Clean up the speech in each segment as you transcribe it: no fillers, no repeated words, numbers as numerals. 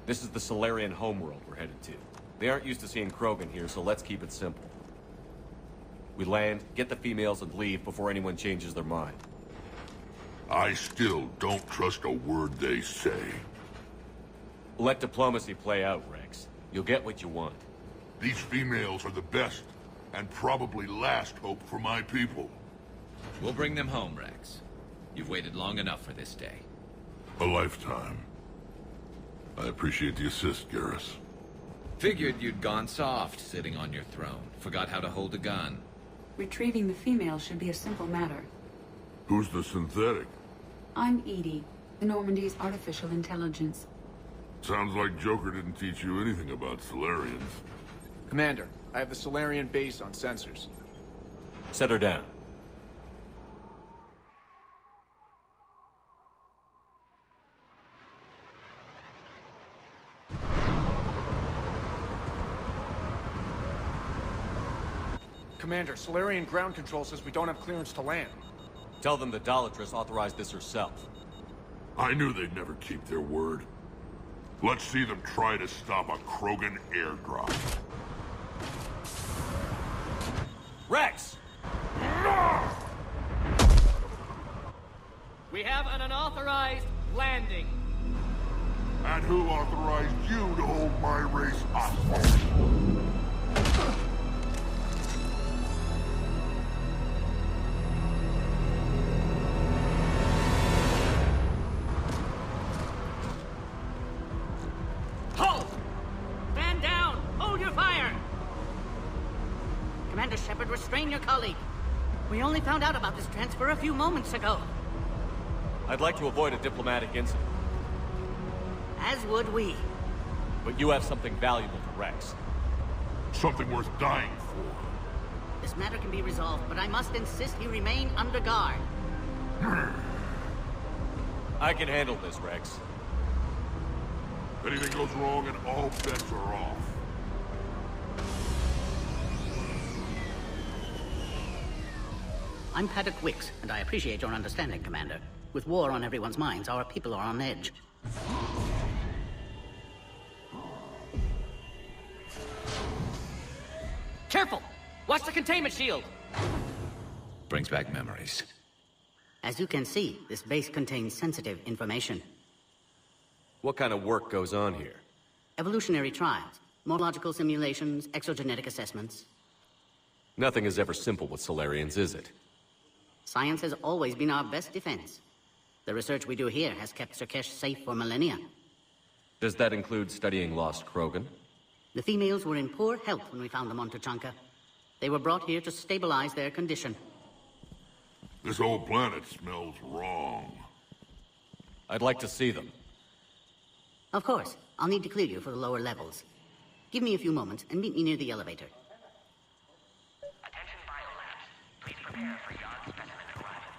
This is the Solarian homeworld we're headed to. They aren't used to seeing Krogan here, so let's keep it simple. We land, get the females, and leave before anyone changes their mind. I still don't trust a word they say. Let diplomacy play out, Rex. You'll get what you want. These females are the best, and probably last hope for my people. We'll bring them home, Rex. You've waited long enough for this day. A lifetime. I appreciate the assist, Garrus. Figured you'd gone soft sitting on your throne. Forgot how to hold a gun. Retrieving the female should be a simple matter. Who's the synthetic? I'm Edie, the Normandy's artificial intelligence. Sounds like Joker didn't teach you anything about Solarians. Commander, I have the Solarian base on sensors. Set her down. Commander, Solarian ground control says we don't have clearance to land. Tell them the Dolatress authorized this herself. I knew they'd never keep their word. Let's see them try to stop a Krogan airdrop. Rex! We have an unauthorized landing. And who authorized you to hold my race hostage? Halt! Stand down! Hold your fire! Commander Shepard, restrain your colleague. We only found out about this transfer a few moments ago. I'd like to avoid a diplomatic incident, As would we. but you have something valuable to Rex. Something worth dying for. This matter can be resolved, but I must insist he remain under guard. I can handle this, Rex. Anything goes wrong and all bets are off. I'm Paddock Wicks, and I appreciate your understanding, Commander. With war on everyone's minds, our people are on edge. Careful! Watch the containment shield! Brings back memories. As you can see, this base contains sensitive information. What kind of work goes on here? Evolutionary trials, morphological simulations, exogenetic assessments. Nothing is ever simple with Solarians, is it? Science has always been our best defense. The research we do here has kept Surkesh safe for millennia. Does that include studying lost Krogan? The females were in poor health when we found them on Tuchanka. They were brought here to stabilize their condition. This whole planet smells wrong. I'd like to see them. Of course, I'll need to clear you for the lower levels. Give me a few moments and meet me near the elevator. Attention biolabs. Please prepare for your specimen arrival.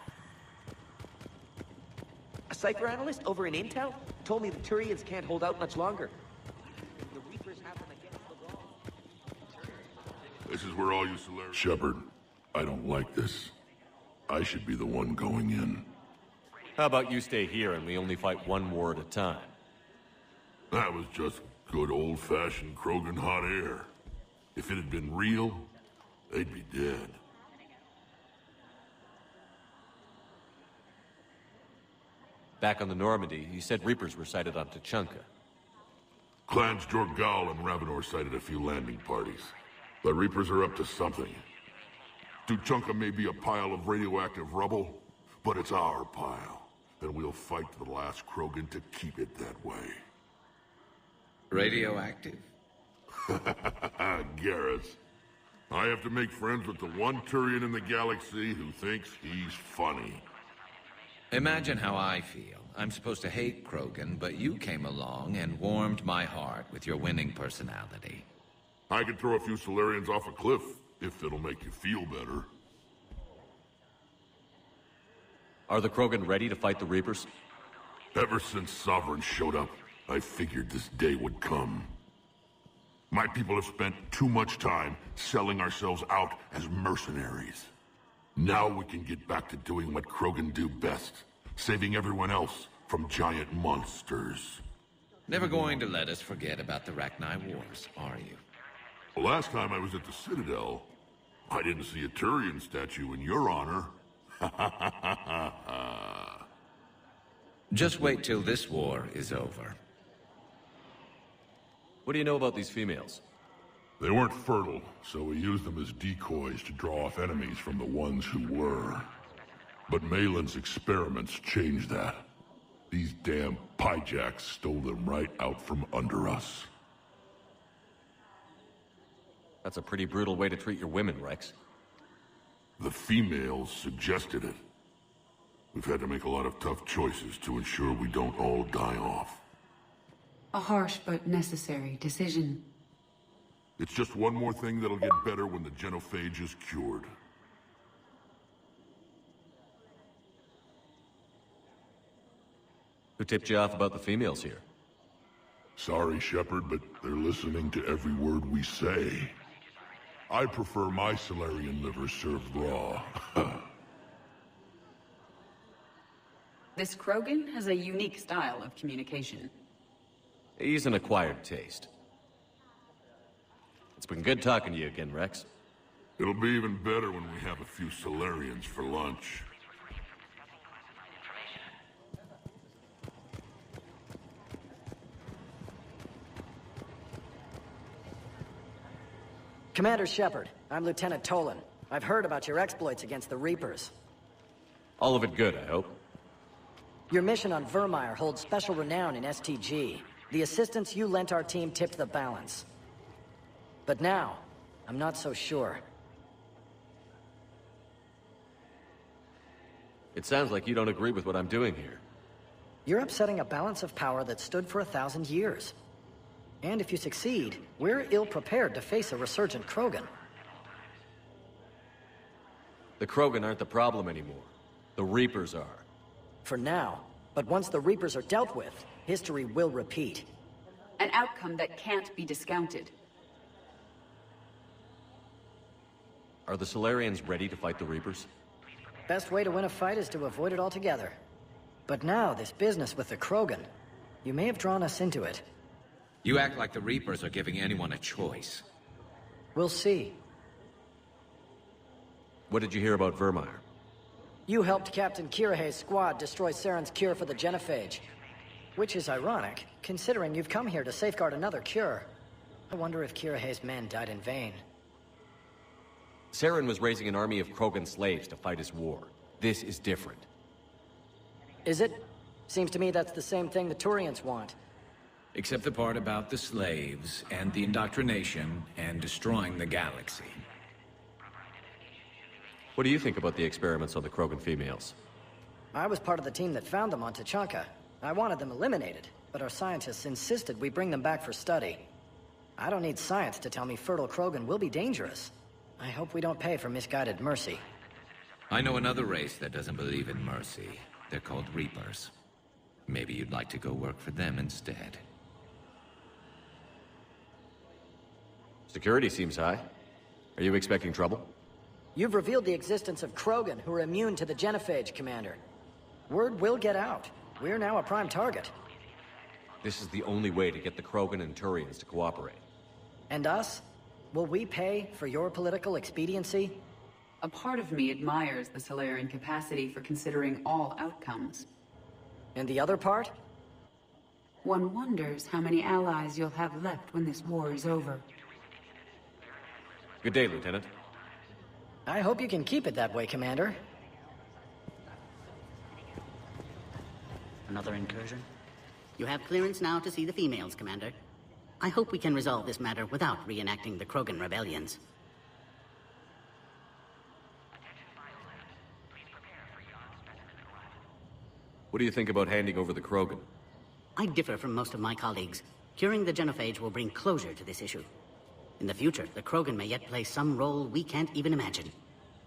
A cipher analyst over in Intel told me the Turians can't hold out much longer. The Reapers have them against the wall. This is where all you Solarians... Shepard, I don't like this. I should be the one going in. How about you stay here and we only fight one war at a time? That was just good old-fashioned Krogan hot air. If it had been real, they'd be dead. Back on the Normandy, you said Reapers were sighted on Tuchanka. Clans Jorgal and Ravenor sighted a few landing parties. The Reapers are up to something. Tuchanka may be a pile of radioactive rubble, but it's our pile. And we'll fight to the last Krogan to keep it that way. Radioactive? Garrus. I have to make friends with the one Turian in the galaxy who thinks he's funny. Imagine how I feel. I'm supposed to hate Krogan, but you came along and warmed my heart with your winning personality. I could throw a few Solarians off a cliff, if it'll make you feel better. Are the Krogan ready to fight the Reapers? Ever since Sovereign showed up, I figured this day would come. My people have spent too much time selling ourselves out as mercenaries. Now we can get back to doing what Krogan do best, saving everyone else from giant monsters. Never going to let us forget about the Rachni Wars, are you? The last time I was at the Citadel, I didn't see a Turian statue in your honor. Just wait till this war is over. What do you know about these females? They weren't fertile, so we used them as decoys to draw off enemies from the ones who were. But Malin's experiments changed that. These damn pyjacks stole them right out from under us. That's a pretty brutal way to treat your women, Rex. The females suggested it. We've had to make a lot of tough choices to ensure we don't all die off. A harsh but necessary decision. It's just one more thing that'll get better when the genophage is cured. Who tipped you off about the females here? Sorry, Shepard, but they're listening to every word we say. I prefer my Solarian liver served raw. This Krogan has a unique style of communication. He's an acquired taste. It's been good talking to you again, Rex. It'll be even better when we have a few Solarians for lunch. Commander Shepard, I'm Lieutenant Tolan. I've heard about your exploits against the Reapers. All of it good, I hope. Your mission on Vermeer holds special renown in STG. The assistance you lent our team tipped the balance. But now, I'm not so sure. It sounds like you don't agree with what I'm doing here. You're upsetting a balance of power that stood for 1,000 years. And if you succeed, we're ill-prepared to face a resurgent Krogan. The Krogan aren't the problem anymore. The Reapers are. For now. But once the Reapers are dealt with, history will repeat. An outcome that can't be discounted. Are the Solarians ready to fight the Reapers? Best way to win a fight is to avoid it altogether. But now, this business with the Krogan, you may have drawn us into it. You act like the Reapers are giving anyone a choice. We'll see. What did you hear about Vermeer? You helped Captain Kirihei's squad destroy Saren's cure for the genophage. Which is ironic, considering you've come here to safeguard another cure. I wonder if Kirihei's men died in vain. Saren was raising an army of Krogan slaves to fight his war. This is different. Is it? Seems to me that's the same thing the Turians want. Except the part about the slaves, and the indoctrination, and destroying the galaxy. What do you think about the experiments on the Krogan females? I was part of the team that found them on Tuchanka. I wanted them eliminated, but our scientists insisted we bring them back for study. I don't need science to tell me fertile Krogan will be dangerous. I hope we don't pay for misguided mercy. I know another race that doesn't believe in mercy. They're called Reapers. Maybe you'd like to go work for them instead. Security seems high. Are you expecting trouble? You've revealed the existence of Krogan who are immune to the genophage, Commander. Word will get out. We're now a prime target. This is the only way to get the Krogan and Turians to cooperate. And us? Will we pay for your political expediency? A part of me admires the Solarian capacity for considering all outcomes. And the other part? One wonders how many allies you'll have left when this war is over. Good day, Lieutenant. I hope you can keep it that way, Commander. Another incursion? You have clearance now to see the females, Commander. I hope we can resolve this matter without reenacting the Krogan rebellions. What do you think about handing over the Krogan? I differ from most of my colleagues. Curing the genophage will bring closure to this issue. In the future, the Krogan may yet play some role we can't even imagine.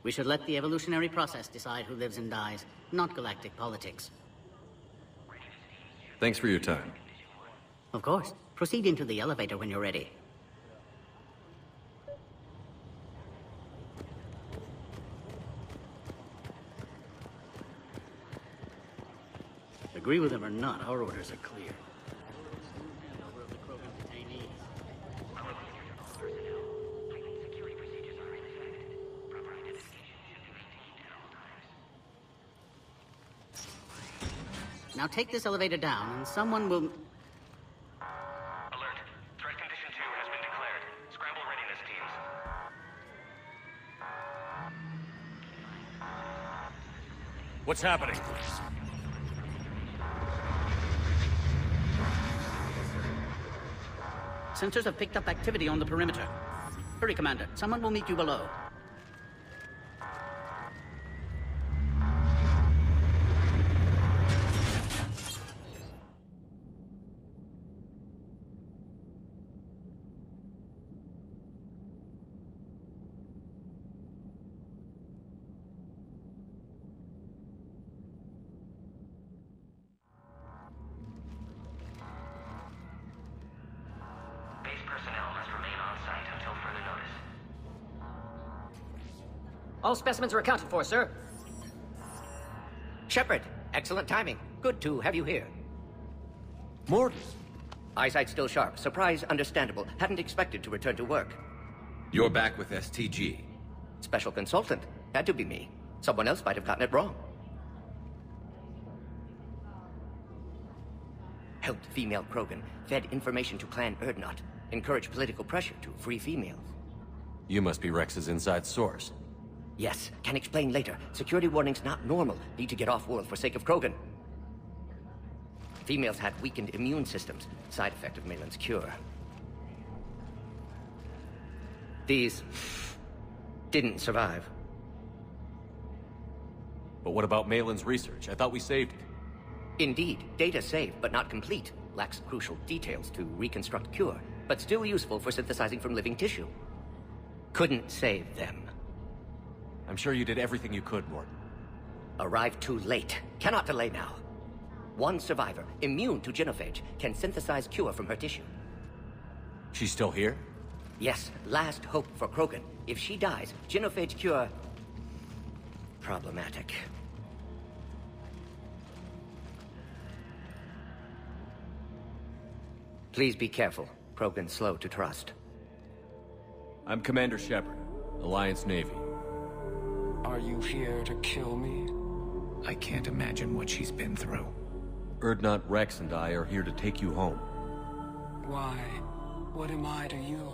We should let the evolutionary process decide who lives and dies, not galactic politics. Thanks for your time. Of course. Proceed into the elevator when you're ready. Agree with him or not, our orders are clear. Now take this elevator down, and someone will... Alert. Threat condition 2 has been declared. Scramble readiness teams. What's happening? Sensors have picked up activity on the perimeter. Hurry, Commander. Someone will meet you below. Base personnel must remain on site until further notice. All specimens are accounted for, sir. Shepard, excellent timing. Good to have you here. Morton. Eyesight still sharp. Surprise understandable. Hadn't expected to return to work. You're back with STG. Special consultant. Had to be me. Someone else might have gotten it wrong. Helped female Krogan. Fed information to Clan Erdnot. Encouraged political pressure to free females. You must be Rex's inside source. Yes, can explain later. Security warnings not normal. Need to get off-world for sake of Krogan. Females had weakened immune systems. Side effect of Malin's cure. These... didn't survive. But what about Malin's research? I thought we saved it. Indeed, data saved, but not complete. Lacks crucial details to reconstruct cure, but still useful for synthesizing from living tissue. Couldn't save them. I'm sure you did everything you could, Morton. Arrived too late. Cannot delay now. One survivor, immune to genophage, can synthesize cure from her tissue. She's still here? Yes, last hope for Krogan. If she dies, genophage cure... problematic. Please be careful. Krogan's slow to trust. I'm Commander Shepard, Alliance Navy. Are you here to kill me? I can't imagine what she's been through. Erdnot, Rex, and I are here to take you home. Why? What am I to you?